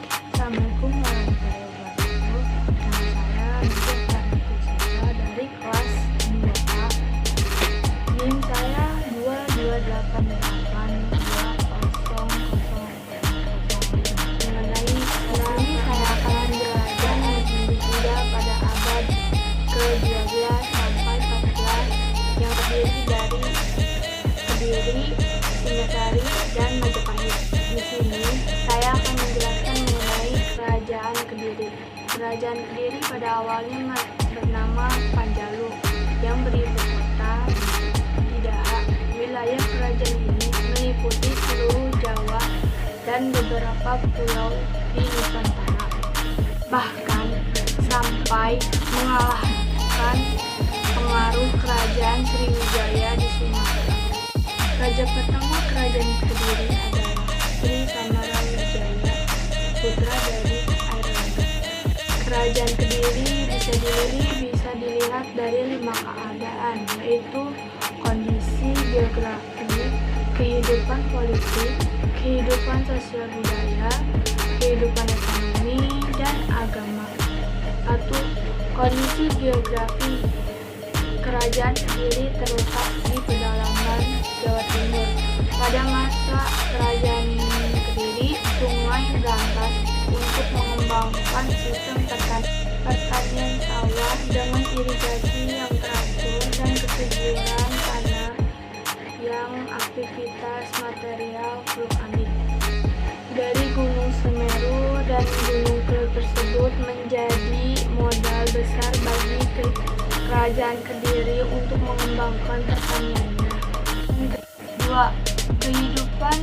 Assalamualaikum warahmatullahi wabarakatuh. Nama saya Nurul Siswa dari kelas 2A. NIM saya 228820000. Mengenai ini saya akan menjelaskan Hindia pada abad ke-12 sampai 14 yang terdiri dari Kediri, Singasari, dan Majapahit. Di sini saya akan menjelaskan mengenai Kerajaan Kediri. Kerajaan Kediri pada awalnya bernama Panjalu yang beribu kota di Daha. Wilayah kerajaan ini meliputi seluruh Jawa dan beberapa pulau di Nusantara. Bahkan sampai mengalahkan pengaruh kerajaan Sriwijaya di Sumatera. Raja pertama Kerajaan Kediri adalah Sri Samarawijaya, putra dari Airlangga. Kerajaan Kediri bisa dilihat dari 5 keadaan, yaitu kondisi geografi, kehidupan politik, kehidupan sosial budaya, kehidupan ekonomi, dan agama. 1. Kondisi geografi. Kerajaan Kediri terletak di pedalaman Jawa Timur. Pada masa Kerajaan Kediri, sungai berantas untuk mengembangkan sistem pertanian sawah dengan irigasi yang teratur dan kesuburan tanah yang aktivitas material vulkanik. Dari Gunung Semeru dan Gunung Kelo tersebut menjadi modal besar bagi Kerajaan Kediri untuk mengembangkan pertaniannya. 2. Kehidupan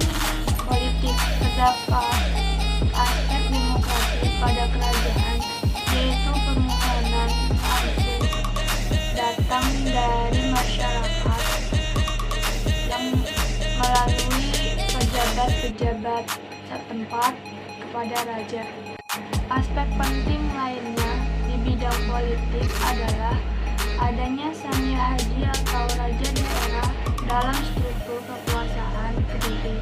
politik. Terdapat aspek demokrasi pada kerajaan, yaitu permohonan langsung datang dari masyarakat yang melalui pejabat-pejabat setempat kepada raja. Aspek penting lainnya di bidang politik adalah adanya Sami Haji atau Raja Daerah dalam struktur kekuasaan Kediri.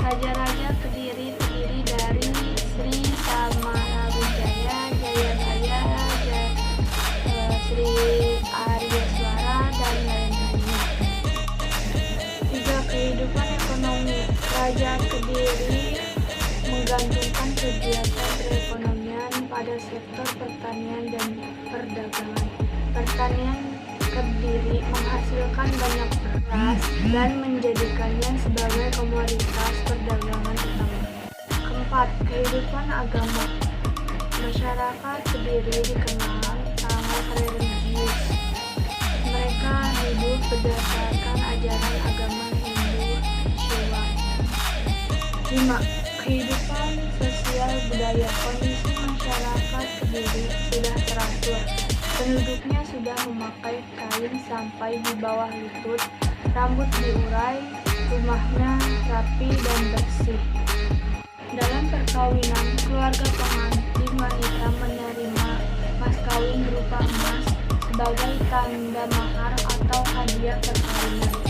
Raja-raja Kediri terdiri dari Sri Samarawijaya, Jayabaya, Sri Aryaswara, dan lain-lainnya. 3. Kehidupan ekonomi. Kerajaan Kediri menggantungkan kegiatan perekonomian pada sektor pertanian dan perdagangan. Pertanian Kediri menghasilkan banyak beras dan menjadikannya sebagai komoditas perdagangan utama. 4. Kehidupan agama. Masyarakat Kediri dikenal sangat religius. Mereka hidup berdasarkan ajaran agama Hindu Shiva. 5. Kehidupan sosial budaya. Kondisi masyarakat Kediri sudah teratur. Penduduknya sudah memakai kain sampai di bawah lutut, rambut diurai, rumahnya rapi dan bersih. Dalam perkawinan, keluarga pengantin wanita menerima mas kawin berupa emas sebagai tanda mahar atau hadiah perkawinan.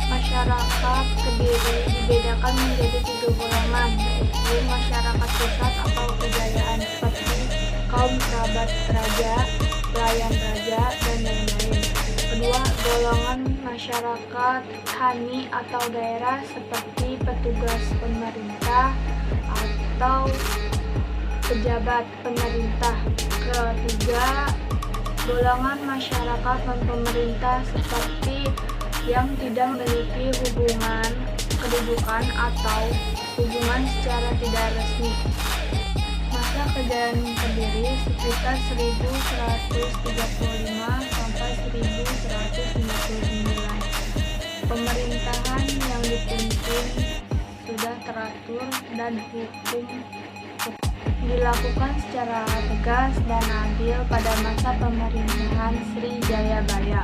Masyarakat Kediri dibedakan menjadi 3 golongan, yaitu masyarakat pusat atau kejayaan seperti kaum kerabat raja, pelayan raja, dan lain-lain. Kedua, golongan masyarakat tani atau daerah seperti petugas pemerintah atau pejabat pemerintah. Ketiga, golongan masyarakat non-pemerintah seperti yang tidak memiliki hubungan kedudukan atau hubungan secara tidak resmi. Masa kejayaan Kediri sekitar 1135 sampai 1159. Pemerintahan yang dipimpin sudah teratur dan hukum dilakukan secara tegas dan adil pada masa pemerintahan Sri Jayabaya.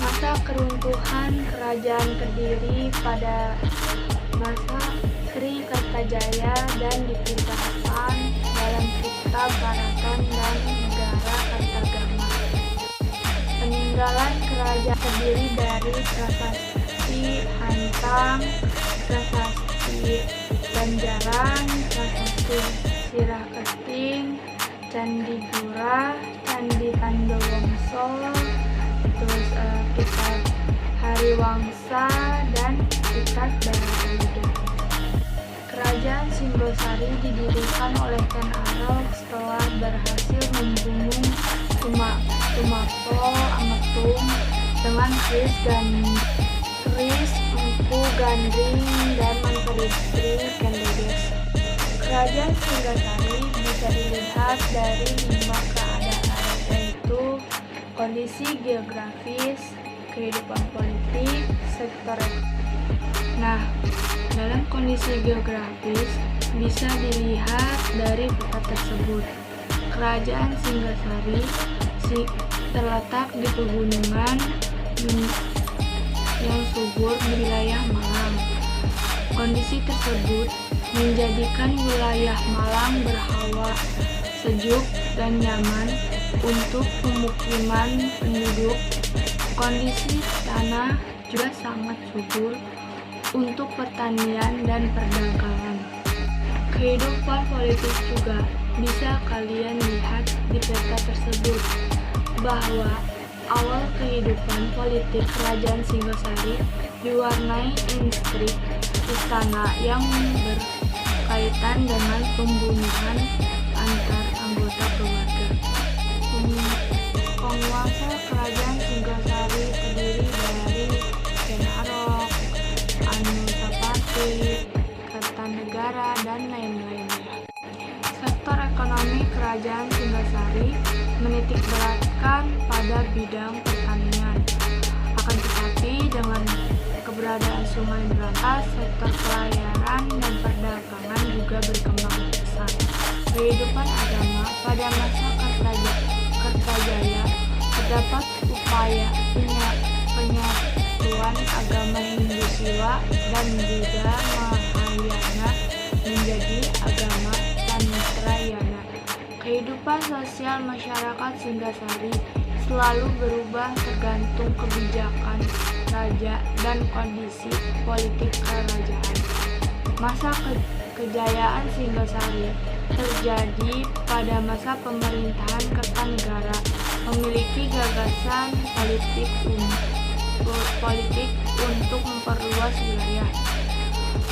Masa keruntuhan Kerajaan Kediri pada masa Sri Kertajaya dan dipisahkan dalam Kitab Baraton dan Negara Kartagama. Peninggalan Kerajaan Kediri dari Prasasti Hantang, Prasasti Banjaran, Prasasti Sirah Keting, Candi Gurah, Candi Tandowongso, terus Kitab Hariwangsa, dan Kitab Bharatayuda. Kerajaan Singhosari didirikan oleh Ken Arok setelah berhasil membunuh Tumapel Ametung dengan Kris Empu Gandring dan Menteri Ken Dedes. Kerajaan Singhosari bisa dilihat dari 5 keadaan, yaitu kondisi geografis, kehidupan politik, sektor ekonomi. Nah, dalam kondisi geografis bisa dilihat dari peta tersebut. Kerajaan Singhosari terletak di pegunungan yang subur di wilayah Malang. Kondisi tersebut menjadikan wilayah Malang berhawa sejuk dan nyaman untuk pemukiman penduduk. Kondisi tanah juga sangat subur untuk pertanian dan perdagangan. Kehidupan politik juga bisa kalian lihat di peta tersebut, bahwa awal kehidupan politik Kerajaan Singhosari diwarnai intrik istana yang berkaitan dengan pembunuhan antar anggota keluarga. Penguasa Kerajaan Singhosari terdiri dari Ken Arok, Anusapati, Kertanegara, dan lain-lainnya. Sektor ekonomi Kerajaan Singhosari menitik beratkan pada bidang pertanian. Akan tetapi dengan keberadaan Sungai Berantas, sektor pelayaran dan perdagangan juga berkembang pesat. Kehidupan agama pada masa Kertajaya terdapat upaya penyatuan agama Hindu Siwa dan Buddha Mahayana menjadi agama Tantrayana. Kehidupan sosial masyarakat Singhosari selalu berubah tergantung kebijakan raja dan kondisi politik kerajaan. Masa kejayaan Singhosari terjadi pada masa pemerintahan Kertanegara, memiliki gagasan politik untuk memperluas wilayah.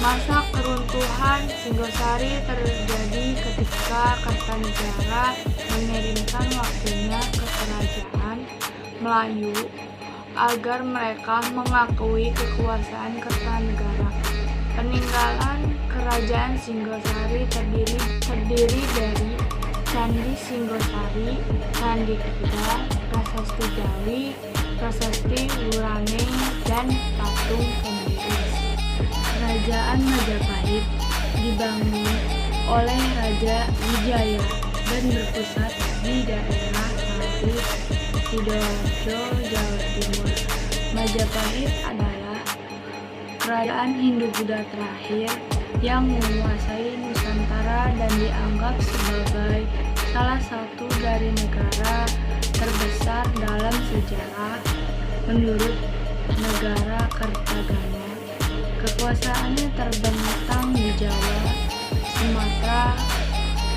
Masa keruntuhan Singhosari terjadi ketika Kertanegara mengirimkan wakilnya ke Kerajaan Melayu agar mereka mengakui kekuasaan Kertanegara. Peninggalan Kerajaan Singhosari terdiri dari Candi Singhosari, Candi Kuda, Prasasti Jawi, Prasasti Wurane, dan patung Ken Dedes. Kerajaan Majapahit dibangun oleh Raja Wijaya dan berpusat di daerah Sari, Sidoarjo, Jawa Timur. Majapahit adalah kerajaan Hindu-Buddha terakhir yang menguasai Nusantara dan dianggap sebagai salah satu dari negara terbesar dalam sejarah menurut negara Kertagama. Kekuasaannya terbentang di Jawa, Sumatera,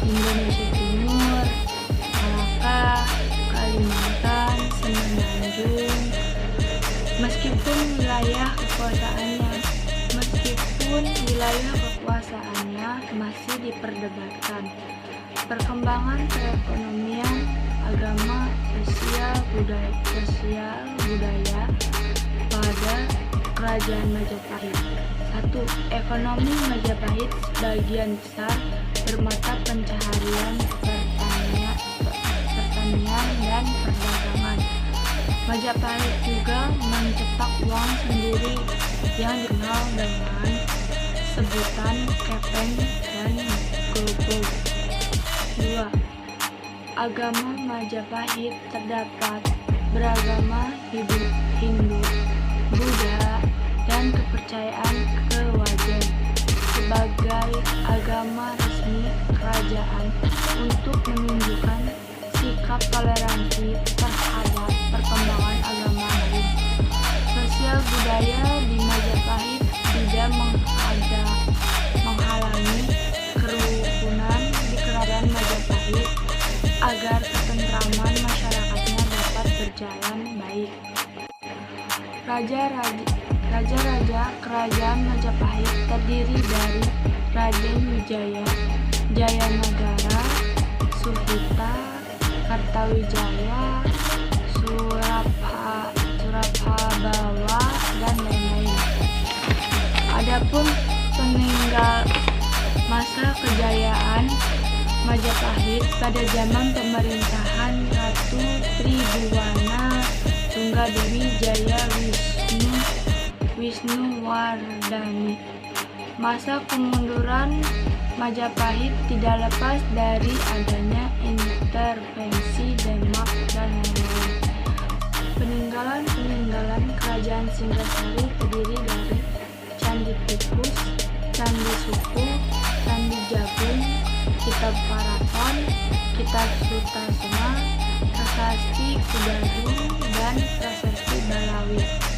Indonesia Timur, Malaka, Kalimantan, Semenanjung. Meskipun wilayah kekuasaannya masih diperdebatkan, perkembangan perekonomian, agama, sosial budaya pada Kerajaan Majapahit. 1. Ekonomi Majapahit sebagian besar bermata pencaharian pertanian dan perdagangan. Majapahit juga mencetak uang sendiri yang dikenal dengan sebutan kepeng dan gobok. 2. Agama Majapahit terdapat beragama Hindu, Buddha, dan kepercayaan Kewajen sebagai agama resmi kerajaan untuk menunjukkan sikap toleransi terhadap perkembangan agama lain. Sosial budaya di Majapahit tidak menghalangi Raja-raja kerajaan Majapahit terdiri dari Raden Wijaya, Jayanagara, Suhita, Kartawijaya, Surapabhawa, dan lain-lain. Adapun peninggal masa kejayaan Majapahit pada zaman pemerintahan Ratu Tribhuwana Tunggadewi Jaya Wisnuwardhani. Masa kemunduran Majapahit tidak lepas dari adanya intervensi Denmark dan lain-lain. Peninggalan kerajaan Singgasari terdiri dari Candi Tikus, Candi Suku, Candi Jagung, Kitab Paraton, Kitab Sutasoma, Prasasti Kudadu, dan Prasasti Balawi.